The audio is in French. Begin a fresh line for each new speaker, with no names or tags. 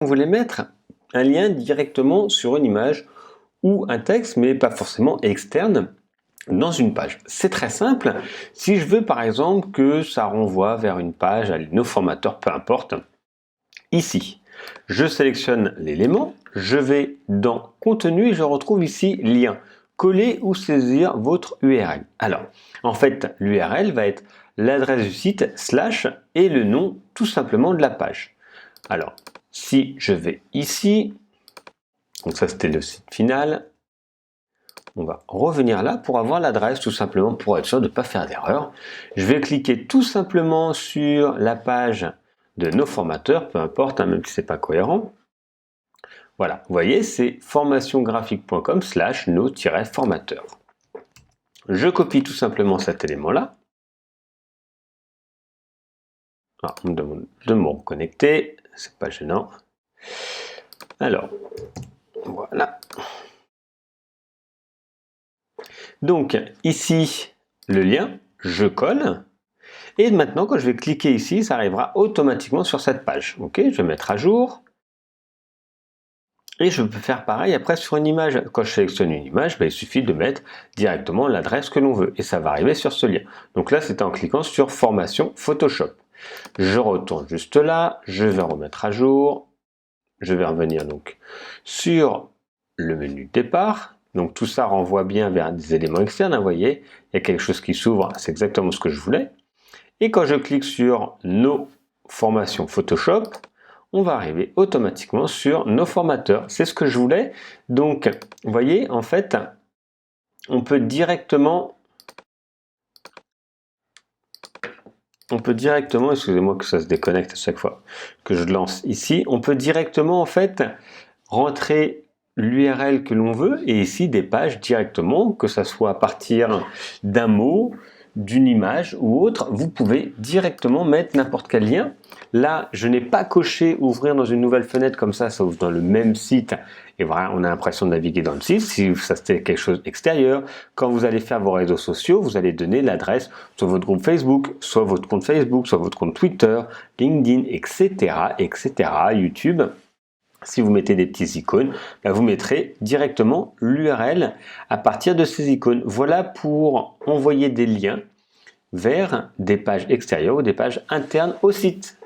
On voulait mettre un lien directement sur une image ou un texte, mais pas forcément externe, dans une page. C'est très simple. Si je veux par exemple que ça renvoie vers une page, allez, nos formateurs, peu importe, ici, je sélectionne l'élément, je vais dans contenu et je retrouve ici lien. Coller ou saisir votre URL. Alors, en fait, l'URL va être l'adresse du site / et le nom tout simplement de la page. Alors, si je vais ici, donc ça c'était le site final, on va revenir là pour avoir l'adresse tout simplement pour être sûr de ne pas faire d'erreur. Je vais cliquer tout simplement sur la page de nos formateurs, peu importe, hein, même si c'est pas cohérent. Voilà, vous voyez, c'est formationgraphique.com / nos-formateurs. Je copie tout simplement cet élément-là. Ah, on me demande de me reconnecter, c'est pas gênant. Alors, voilà. Donc, ici, le lien, je colle. Et maintenant, quand je vais cliquer ici, ça arrivera automatiquement sur cette page. Ok, je vais mettre à jour. Et je peux faire pareil après sur une image. Quand je sélectionne une image, il suffit de mettre directement l'adresse que l'on veut. Et ça va arriver sur ce lien. Donc là, c'est en cliquant sur Formation Photoshop. Je retourne juste là. Je vais remettre à jour. Je vais revenir donc sur le menu départ. Donc tout ça renvoie bien vers des éléments externes. Vous voyez, il y a quelque chose qui s'ouvre. C'est exactement ce que je voulais. Et quand je clique sur nos formations Photoshop, on va arriver automatiquement sur nos formateurs. C'est ce que je voulais. Donc, vous voyez, en fait, on peut directement, excusez-moi que ça se déconnecte à chaque fois que je lance ici, on peut directement en fait rentrer l'URL que l'on veut et ici des pages directement, que ça soit à partir d'un mot, d'une image ou autre, vous pouvez directement mettre n'importe quel lien. Là, je n'ai pas coché ouvrir dans une nouvelle fenêtre, comme ça ouvre dans le même site et voilà, on a l'impression de naviguer dans le site. Si ça c'était quelque chose extérieur, quand vous allez faire vos réseaux sociaux, vous allez donner l'adresse sur votre groupe Facebook, soit votre compte Facebook, soit votre compte Twitter, LinkedIn, etc., etc., YouTube. Si vous mettez des petites icônes, vous mettrez directement l'URL à partir de ces icônes. Voilà pour envoyer des liens vers des pages extérieures ou des pages internes au site.